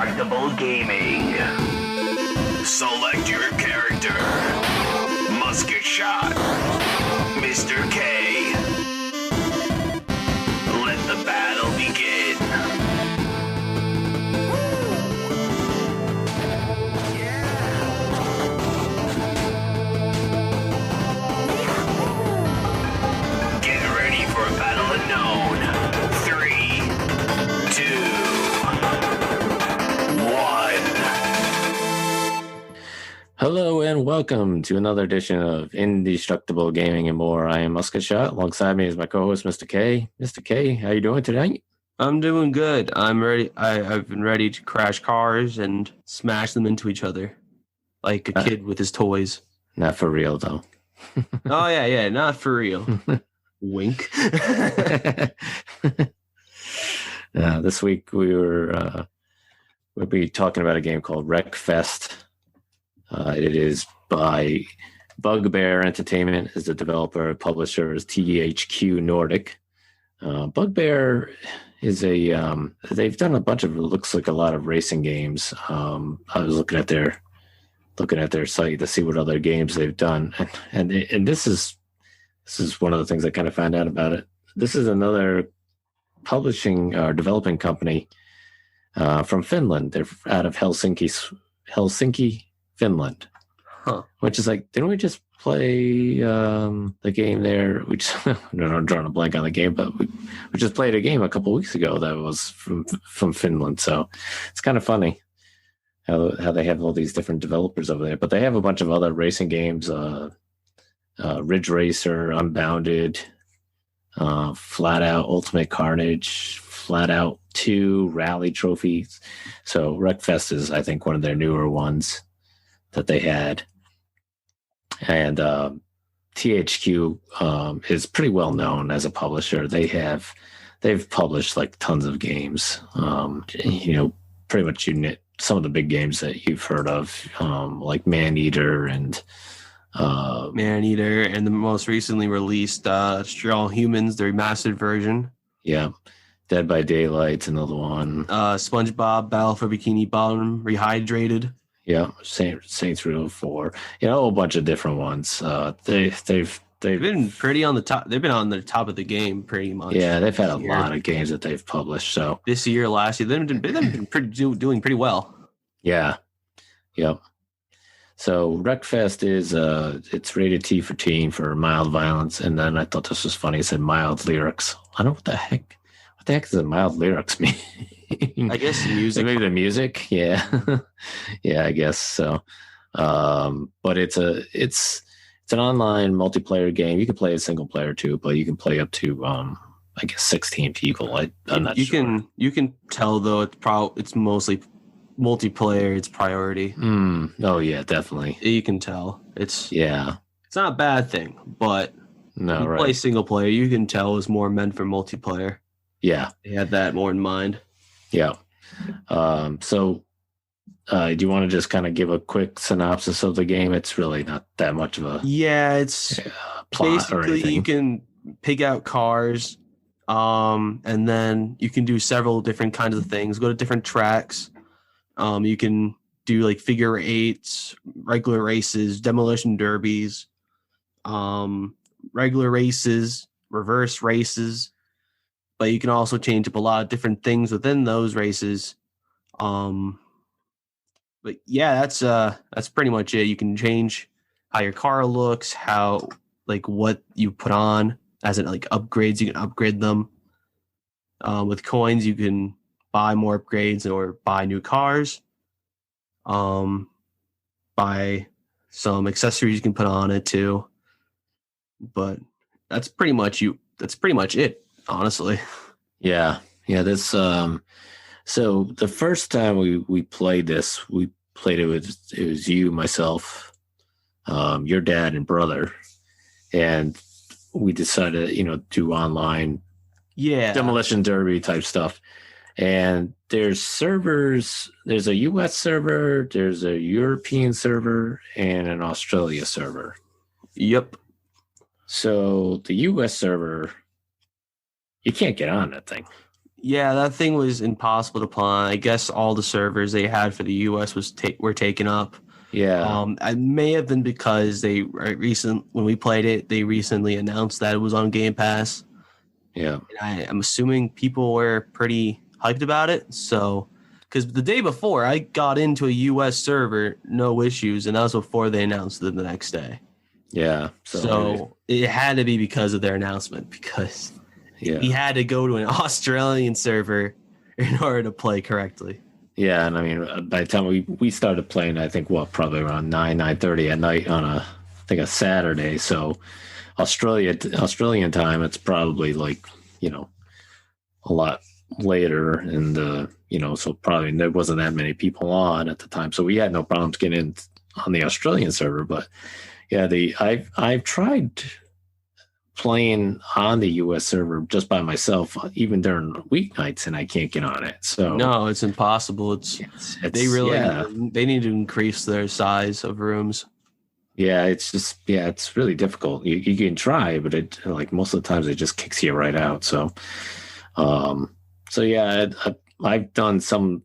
Indestructible Gaming. Select your character. Musket Shot. Mr. K. Let the battle begin. Get ready for a battle unknown. 3, 2, 1. Hello and welcome to another edition of Indestructible Gaming and More. I am Musket Shot. Alongside me is my co-host, Mr. K. Mr. K, how you doing today? I'm doing good. I'm ready. I've been ready to crash cars and smash them into each other, like a kid with his toys. Not for real, though. Oh yeah, not for real. Wink. This week we'll be talking about a game called Wreckfest. It is by Bugbear Entertainment is the developer. Publisher is THQ Nordic. Bugbear is they've done a bunch of, it looks like a lot of racing games. I was looking at their site to see what other games they've done, and this is one of the things I kind of found out about it. This is another publishing or developing company from Finland. They're out of Helsinki, Finland. Huh. Which is like, didn't we just play the game there? We just, I'm drawing a blank on the game, but we just played a game a couple weeks ago that was from Finland. So it's kind of funny how they have all these different developers over there. But they have a bunch of other racing games, Ridge Racer, Unbounded, Flat Out, Ultimate Carnage, Flat Out 2, Rally Trophies. So Wreckfest is, I think, one of their newer ones that they had. And THQ is pretty well known as a publisher. They've published like tons of games. Pretty much some of the big games that you've heard of, like Maneater and the most recently released Strong Humans, the remastered version. Yeah. Dead by Daylight's another one. SpongeBob Battle for Bikini Bottom Rehydrated. Yeah, Saints Row 4. A whole bunch of different ones. They've been pretty on the top. They've been on the top of the game pretty much. Yeah, they've had a lot of games that they've published. So this year, last year, they've been doing pretty well. Yeah, yep. So Wreckfest is it's rated T for teen for mild violence, and then I thought this was funny. It said mild lyrics. I don't know what the heck does a mild lyrics mean? I guess music. Maybe the music. Yeah. Yeah, I guess so. But it's an online multiplayer game. You can play a single player too, but you can play up to I guess 16 people. I'm not sure. You can tell though it's mostly multiplayer, it's priority. Oh yeah, definitely. You can tell. It's not a bad thing, but no, right. Play single player, you can tell is more meant for multiplayer. Yeah. They had that more in mind. Yeah. So do you want to just kind of give a quick synopsis of the game? It's really not that much of a it's plot or anything. You can pick out cars, and then you can do several different kinds of things. Go to different tracks. You can do like figure eights, regular races, demolition derbies, regular races, reverse races. But you can also change up a lot of different things within those races. But yeah, that's pretty much it. You can change how your car looks, how like what you put on as in like upgrades. You can upgrade them. With coins, you can buy more upgrades or buy new cars. Buy some accessories you can put on it too. But that's pretty much it, honestly. Yeah. This so the first time we played this, we played it with it was you, myself, your dad and brother, and we decided do online Demolition Derby type stuff. And there's servers, there's a US server, there's a European server, and an Australia server. Yep. So the US server, you can't get on that thing. Yeah, that thing was impossible to plan. I guess all the servers they had for the US were taken up. Yeah, It may have been because when we played it, they recently announced that it was on Game Pass. yeah, And I'm assuming people were pretty hyped about it. So, because the day before I got into a US server, no issues, and that was before they announced it the next day. yeah. So it had to be because of their announcement, because yeah, he had to go to an Australian server in order to play correctly. yeah. And I mean, by the time we started playing, I think probably around 9:30 at night on I think a Saturday. So Australian time, it's probably like a lot later, and so probably there wasn't that many people on at the time, so we had no problems getting in on the Australian server. But yeah, I've tried playing on the US server just by myself even during weeknights, and I can't get on it. So No, it's impossible. They really they need to increase their size of rooms. Yeah, it's really difficult. You can try, but it like most of the times it just kicks you right out. So yeah, I've done some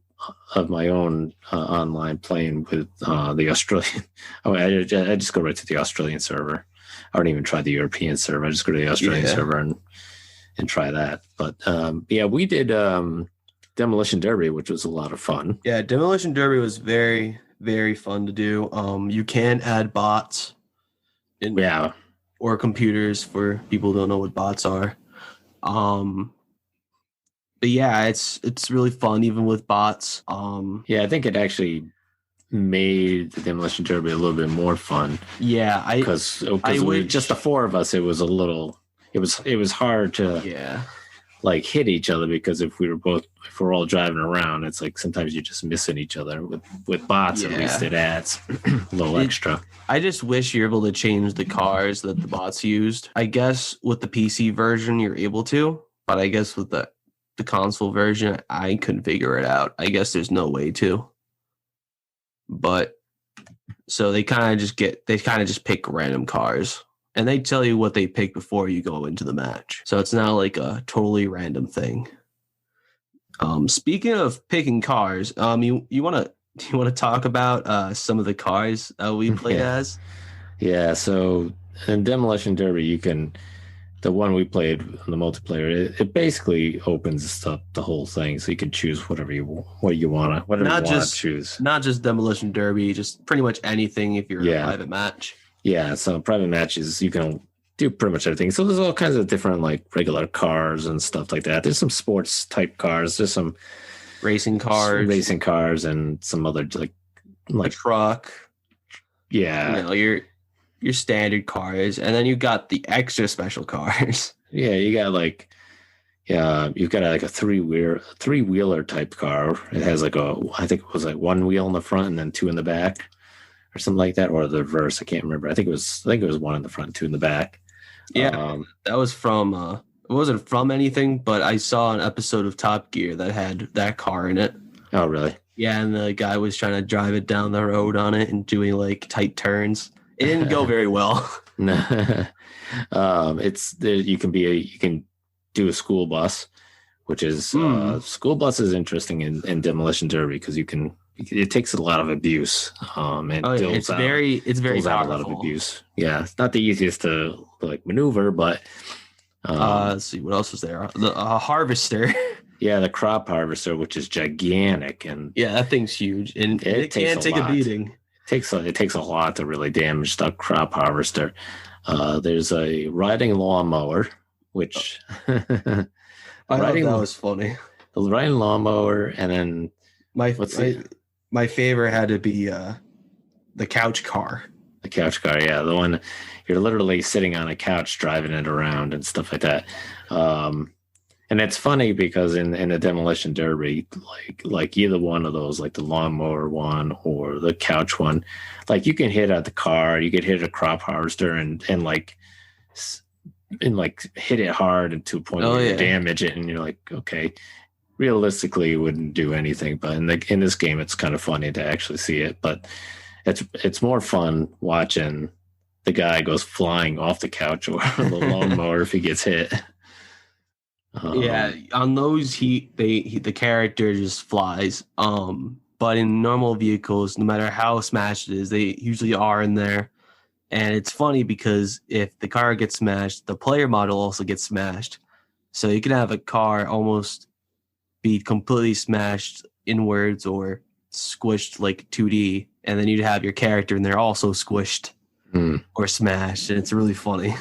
of my own online playing with the Australian. I just go right to the Australian server. I don't even try the European server. I just go to the Australian server and try that. But yeah, we did Demolition Derby, which was a lot of fun. Yeah, Demolition Derby was very, very fun to do. You can add bots or computers for people who don't know what bots are. But yeah, it's really fun even with bots. Yeah, I think it actually made the Demolition Derby a little bit more fun. Yeah, because just the four of us, it was hard to like hit each other, because if we're all driving around, it's like sometimes you're just missing each other. With bots, at least it adds a little extra. I just wish you're able to change the cars that the bots used. I guess with the PC version you're able to, but I guess with the console version I couldn't figure it out. I guess there's no way to. But so they kind of just pick random cars, and they tell you what they pick before you go into the match. So it's not like a totally random thing. Speaking of picking cars, you want to talk about some of the cars we played as? Yeah. So in Demolition Derby, the one we played on the multiplayer, it basically opens up the whole thing, so you can choose whatever you want to choose. Not just Demolition Derby, just pretty much anything if you're in a private match. Yeah, so private matches you can do pretty much everything. So there's all kinds of different like regular cars and stuff like that. There's some sports type cars. There's some racing cars, and some other like a truck. Yeah, your standard cars, and then you got the extra special cars. Yeah, you got you've got like a three-wheeler type car. It has I think it was like one wheel in the front and then two in the back, or something like that, or the reverse. I can't remember. I think it was one in the front, two in the back. Yeah, that was from. It wasn't from anything, but I saw an episode of Top Gear that had that car in it. Oh, really? Yeah, and the guy was trying to drive it down the road on it and doing like tight turns. It didn't go very well. You can do a school bus, which is school bus is interesting in Demolition Derby, because it takes a lot of abuse. It's very powerful. A lot of abuse. Yeah, it's not the easiest to like maneuver, but let's see what else is there. The harvester. Yeah, the crop harvester, which is gigantic, and that thing's huge, and it can take a beating. It takes a lot to really damage the crop harvester. There's a riding lawnmower, which I thought that was funny. The riding lawnmower, and then my favorite had to be the couch car. The couch car, yeah, the one you're literally sitting on a couch driving it around and stuff like that. And it's funny because in the Demolition Derby, like either one of those, like the lawnmower one or the couch one, like you can hit at the car, you can hit a crop harvester and hit it hard and to a point where you damage it, and you're like, okay, realistically it wouldn't do anything, but in this game it's kind of funny to actually see it. But it's more fun watching the guy goes flying off the couch or the lawnmower if he gets hit. Yeah, on those the character just flies. But in normal vehicles, no matter how smashed it is, they usually are in there. And it's funny because if the car gets smashed, the player model also gets smashed. So you can have a car almost be completely smashed inwards or squished like 2D, and then you'd have your character in there also squished or smashed, and it's really funny.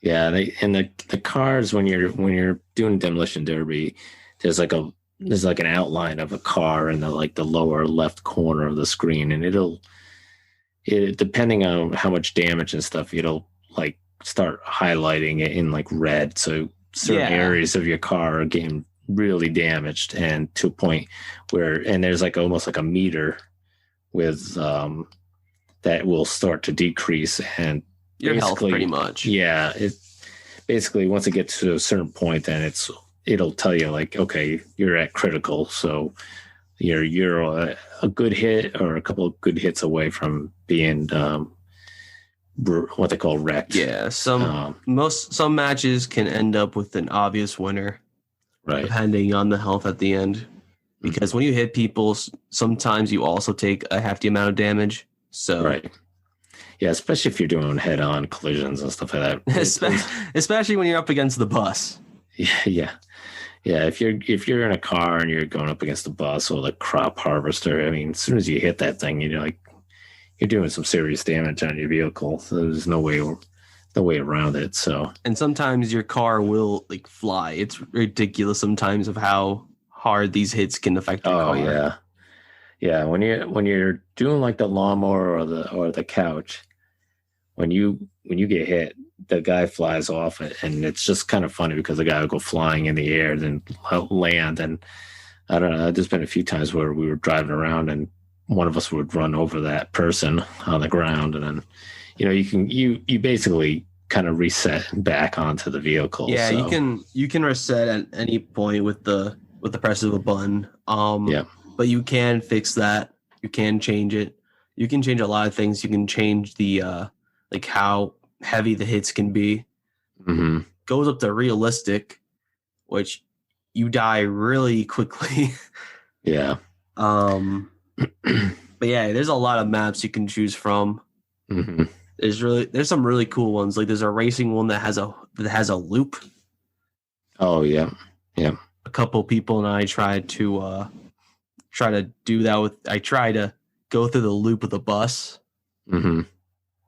Yeah, the cars when you're doing Demolition Derby, there's like an outline of a car in the lower left corner of the screen, and it depending on how much damage and stuff, it'll like start highlighting it in like red. So certain areas of your car are getting really damaged, and to a point where, and there's like almost like a meter with that will start to decrease, and Your health pretty much. Yeah, it basically once it gets to a certain point, then it'll tell you like, okay, you're at critical, so you're a good hit or a couple of good hits away from being what they call wrecked. Yeah, some matches can end up with an obvious winner, right? Depending on the health at the end, because when you hit people, sometimes you also take a hefty amount of damage. So right. Yeah, especially if you're doing head-on collisions and stuff like that. Especially when you're up against the bus. Yeah. If you're in a car and you're going up against the bus or the crop harvester, I mean, as soon as you hit that thing, you're doing some serious damage on your vehicle. So there's no way around it. So, and sometimes your car will like fly. It's ridiculous sometimes of how hard these hits can affect your car. Oh yeah. When you're doing like the lawnmower or the couch, when you get hit, the guy flies off, and it's just kind of funny because the guy will go flying in the air, then land, and I don't know. There's been a few times where we were driving around and one of us would run over that person on the ground, and then you basically kind of reset back onto the vehicle. Yeah, so. you can reset at any point with the press of a button. But you can fix that. You can change it. You can change a lot of things. You can change the like how heavy the hits can be. Mm-hmm. Goes up to realistic, which you die really quickly. Yeah. But yeah, there's a lot of maps you can choose from. Mm-hmm. There's some really cool ones. Like there's a racing one that has a loop. Oh yeah. A couple people and I tried to do that I tried to go through the loop with a bus. Mm-hmm.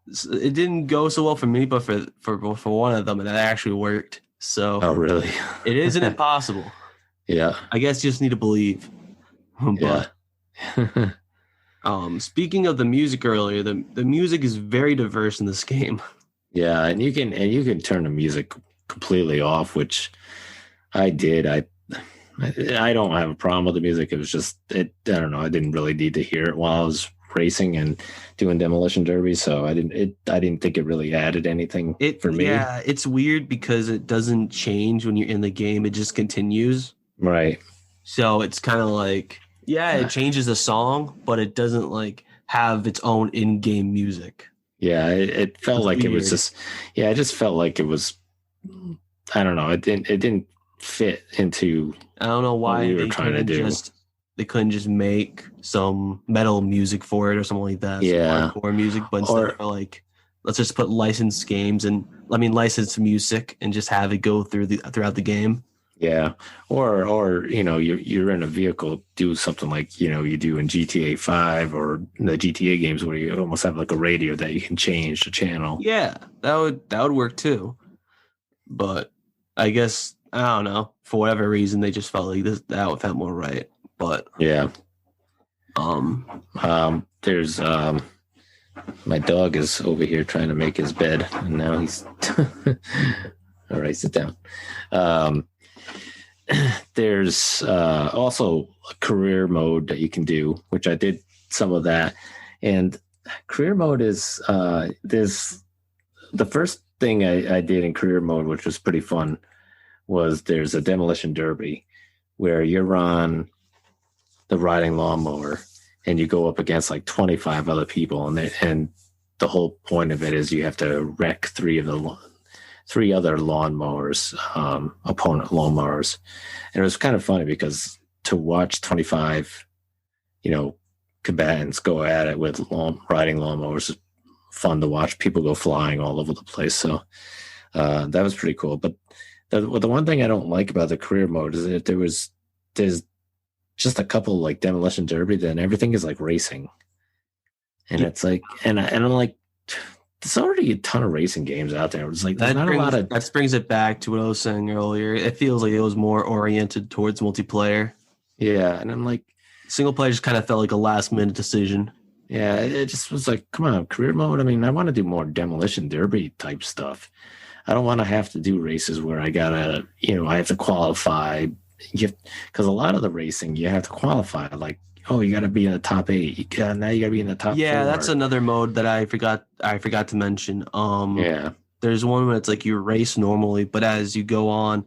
It didn't go so well for me, but for one of them, and it actually worked. So, oh really? It isn't impossible. Yeah, I guess you just need to believe. But speaking of the music earlier, the music is very diverse in this game. Yeah, and you can turn the music completely off, which I did. I don't have a problem with the music. It was just I don't know. I didn't really need to hear it while I was racing and doing Demolition Derby, so I didn't think it really added anything for me. Yeah, it's weird because it doesn't change when you're in the game. It just continues. Right. So it's kind of like, it changes the song, but it doesn't like have its own in-game music. Yeah, it felt like weird. It was just. Yeah, I just felt like it was. I don't know. It didn't fit into. I don't know why we were trying to do. They couldn't just make some metal music for it or something like that. Yeah. Some hardcore music, but instead of like, let's just put licensed games and licensed music and just have it go throughout the game. Yeah. Or you're in a vehicle, do something like, you do in GTA 5 or the GTA games where you almost have like a radio that you can change the channel. Yeah, that would work too. But I guess, I don't know, for whatever reason, they just felt like that felt more right. But yeah, there's my dog is over here trying to make his bed, and now he's all right. Sit down. There's also a career mode that you can do, which I did some of that, and career mode is there's the first thing I did in career mode, which was pretty fun, was there's a Demolition Derby where you're on the riding lawnmower and you go up against like 25 other people, and the whole point of it is you have to wreck three of three other lawnmowers, opponent lawnmowers. And it was kind of funny because to watch 25, combatants go at it with riding lawnmowers is fun to watch. People go flying all over the place. So that was pretty cool. But the one thing I don't like about the career mode is that there's just a couple like Demolition Derby, then everything is like racing. And it's like, and I'm like, there's already a ton of racing games out there. It's like, that brings it back to what I was saying earlier. It feels like it was more oriented towards multiplayer. Yeah. And I'm like, single player just kind of felt like a last minute decision. Yeah. It just was like, come on, career mode. I mean, I want to do more Demolition Derby type stuff. I don't want to have to do races where I gotta, I have to qualify. Because a lot of the racing, you have to qualify. Like, oh, you got to be in the top 8. Now you got to be in the top 4. Yeah, that's another mode that I forgot to mention. Yeah. There's one where it's like you race normally, but as you go on,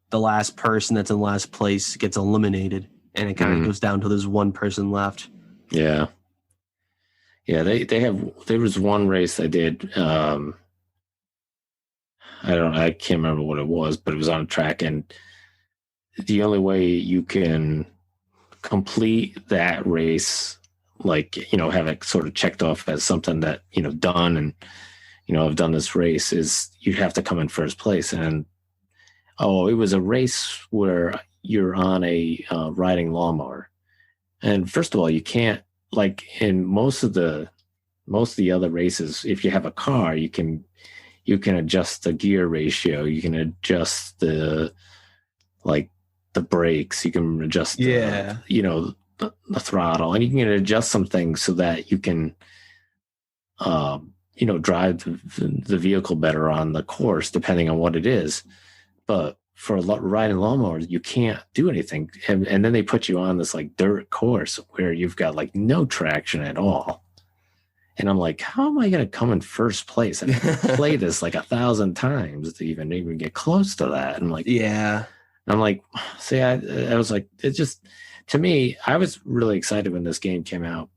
the last person that's in last place gets eliminated, and it kind of goes down to there's one person left. Yeah. Yeah, there was one race I did. I can't remember what it was, but it was on a track, and the only way you can complete that race, like, have it sort of checked off as something that, done, and, I've done this race, is you have to come in first place. And, it was a race where you're on a riding lawnmower. And first of all, you can't, like in most of the other races, if you have a car, you can adjust the gear ratio. You can adjust the brakes, you can adjust the throttle, and you can adjust some things so that you can drive the vehicle better on the course depending on what it is. But for riding lawnmowers, you can't do anything, and then they put you on this like dirt course where you've got like no traction at all. And I'm like, how am I going to come in first place? I play this like 1,000 times to even get close to that. And I'm like, yeah. I'm like, see, I was like, it just, to me, I was really excited when this game came out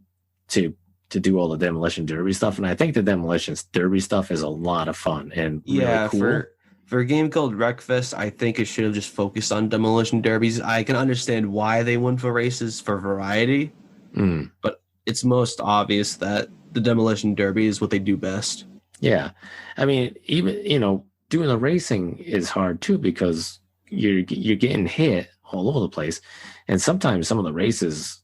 to do all the Demolition Derby stuff. And I think the Demolition Derby stuff is a lot of fun and really cool. For a game called Wreckfest, I think it should have just focused on Demolition Derbies. I can understand why they went for races for variety, but it's most obvious that the Demolition Derby is what they do best. Yeah. I mean, even, doing the racing is hard too, because you're getting hit all over the place. And sometimes some of the races,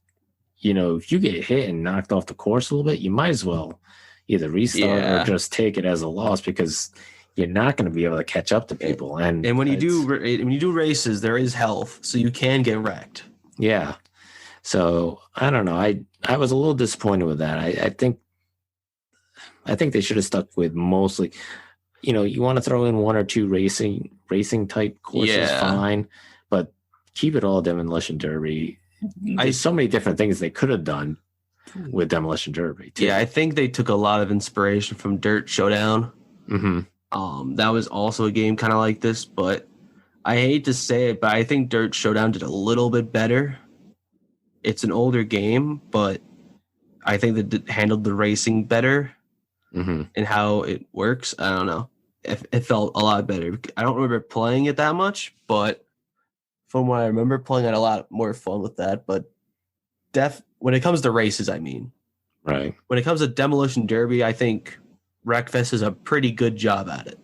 if you get hit and knocked off the course a little bit, you might as well either restart or just take it as a loss, because you're not going to be able to catch up to people. And when you do races, there is health, so you can get wrecked. Yeah. So I don't know. I was a little disappointed with that. I think they should have stuck with mostly, you want to throw in one or two racing type courses, fine, but keep it all Demolition Derby. There's so many different things they could have done with Demolition Derby too. Yeah, I think they took a lot of inspiration from Dirt Showdown. That was also a game kind of like this, but I hate to say it, but I think Dirt Showdown did a little bit better. It's an older game, but I think that it handled the racing better and how it works. I don't know. It felt a lot better. I don't remember playing it that much, but from what I remember, playing, I had a lot more fun with that. But when it comes to races, I mean. Right. When it comes to Demolition Derby, I think Wreckfest is a pretty good job at it.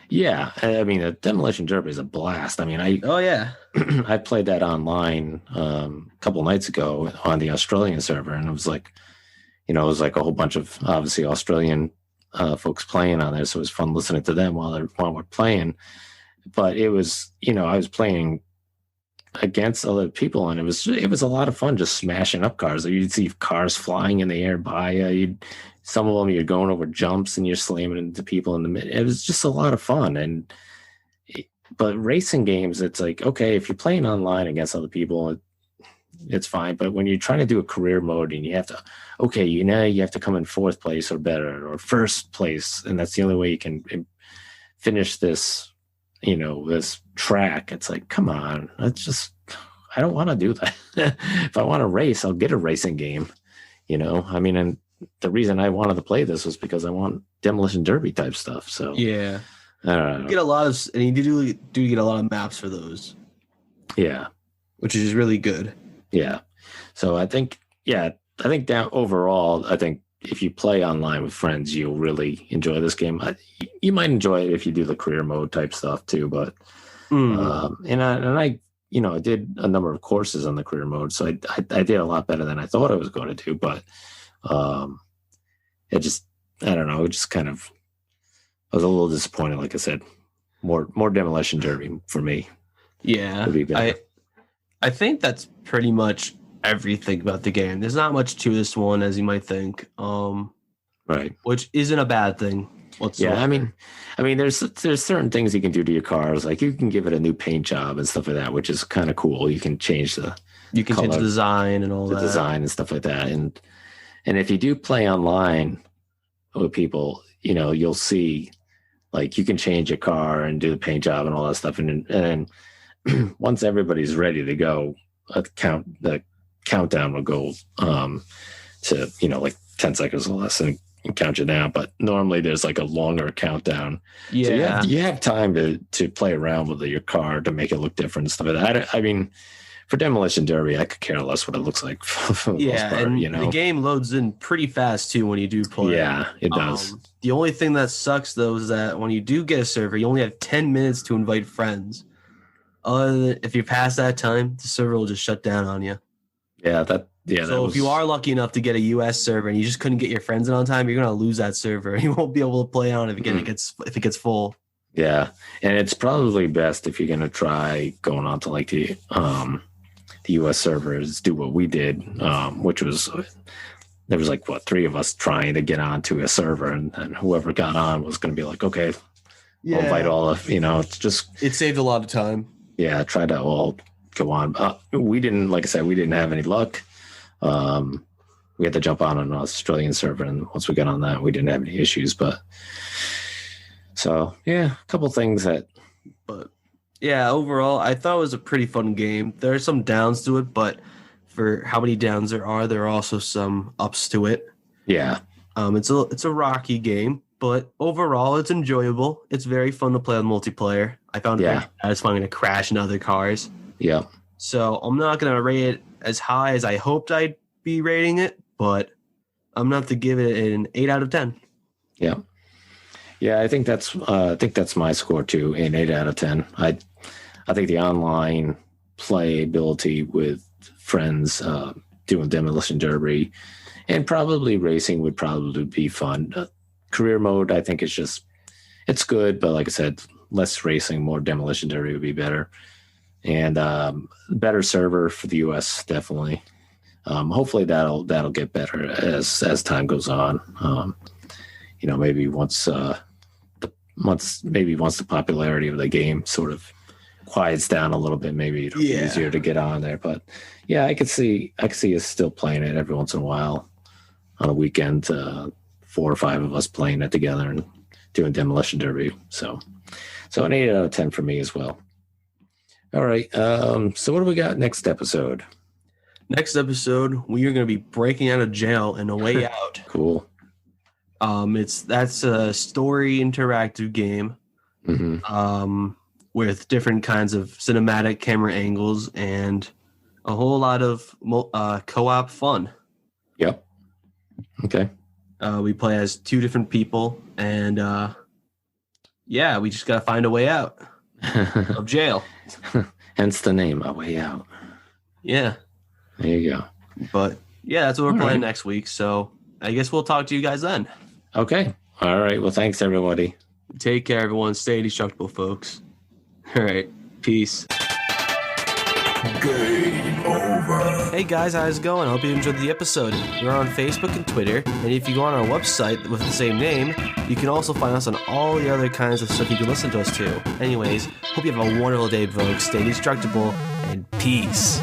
Yeah. I mean, the Demolition Derby is a blast. I mean, I played that online a couple nights ago on the Australian server, and it was like, a whole bunch of obviously Australian folks playing on there. So it was fun listening to them while we're playing. But it was, I was playing against other people, and it was a lot of fun just smashing up cars. You'd see cars flying in the air by you. Some of them you're going over jumps and you're slamming into people in the mid. It was just a lot of fun. But racing games, it's like, okay, if you're playing online against other people, it's fine. But when you're trying to do a career mode and you have to, you have to come in fourth place or better or first place, and that's the only way you can finish this, this track. It's like, come on, I don't want to do that. If I want to race, I'll get a racing game, I mean, and the reason I wanted to play this was because I want Demolition Derby type stuff. So yeah, I don't You know. get a lot of, and you do get a lot of maps for those, Yeah. which is really good. Yeah. So I think down overall, I think if you play online with friends, you'll really enjoy this game. You might enjoy it if you do the career mode type stuff too, but and I I did a number of courses on the career mode, so I did a lot better than I thought I was going to do, but it just, I don't know, it just kind of, I was a little disappointed. Like I said, more Demolition Derby for me. Yeah, would be better. I think that's pretty much everything about the game. There's not much to this one, as you might think, Right. which isn't a bad thing whatsoever. Yeah, I mean, there's certain things you can do to your cars, like you can give it a new paint job and stuff like that, which is kind of cool. You can change the change the design and all the that. design and stuff like that, and if you do play online with people, you'll see, like, you can change your car and do the paint job and all that stuff, and then once everybody's ready to go, the countdown will go to like 10 seconds or less, and count you down. But normally there's like a longer countdown. Yeah, so you have time to play around with your car to make it look different and stuff like that. I mean, for Demolition Derby, I could care less what it looks like. For the most part, and the game loads in pretty fast too when you do play. Yeah, it does. The only thing that sucks though is that when you do get a server, you only have 10 minutes to invite friends. Other than, if you pass that time, the server will just shut down on you. Yeah, So if you are lucky enough to get a US server and you just couldn't get your friends in on time, you're gonna lose that server. You won't be able to play on it if it gets full. Yeah, and it's probably best if you're gonna try going on to like the US servers, do what we did, which was, there was like three of us trying to get onto a server, and whoever got on was going to be like, okay, we'll invite all of, it's just, it saved a lot of time. Yeah, try to all go on. We didn't, like I said, we didn't have any luck. We had to jump on an Australian server, and once we got on that, we didn't have any issues. But so yeah, a couple things but yeah, overall, I thought it was a pretty fun game. There are some downs to it, but for how many downs there are also some ups to it. Yeah. It's a rocky game, but overall, it's enjoyable. It's very fun to play on multiplayer. I found it very satisfying to crash in other cars. Yeah. So I'm not going to rate it as high as I hoped I'd be rating it, but I'm going to have to give it an 8 out of 10. Yeah. Yeah, I think that's my score too, an 8 out of 10. I think the online playability with friends, doing Demolition Derby and probably racing would probably be fun. Career mode, I think it's good, but like I said, less racing, more Demolition Derby would be better. And better server for the US, definitely. Hopefully that'll get better as time goes on. Maybe once the popularity of the game sort of quiets down a little bit, maybe it'll be easier to get on there. But yeah, I could see us still playing it every once in a while on a weekend, 4 or 5 of us playing it together and doing Demolition Derby. So an 8 out of 10 for me as well. All right. So what do we got next episode? Next episode, we are going to be breaking out of jail and a way out. Cool. That's a story interactive game. Mm-hmm. With different kinds of cinematic camera angles and a whole lot of co-op fun. Yep. Okay. We play as 2 different people, and we just got to find a way out of jail. Hence the name, A Way Out. Yeah. There you go. But yeah, that's what we're playing next week. So I guess we'll talk to you guys then. Okay. All right. Well, thanks, everybody. Take care, everyone. Stay indestructible, folks. All right. Peace. Game over. Hey guys, how's it going? I hope you enjoyed the episode. We're on Facebook and Twitter, and if you go on our website with the same name, you can also find us on all the other kinds of stuff you can listen to us to. Anyways, hope you have a wonderful day, folks. Stay indestructible, and peace.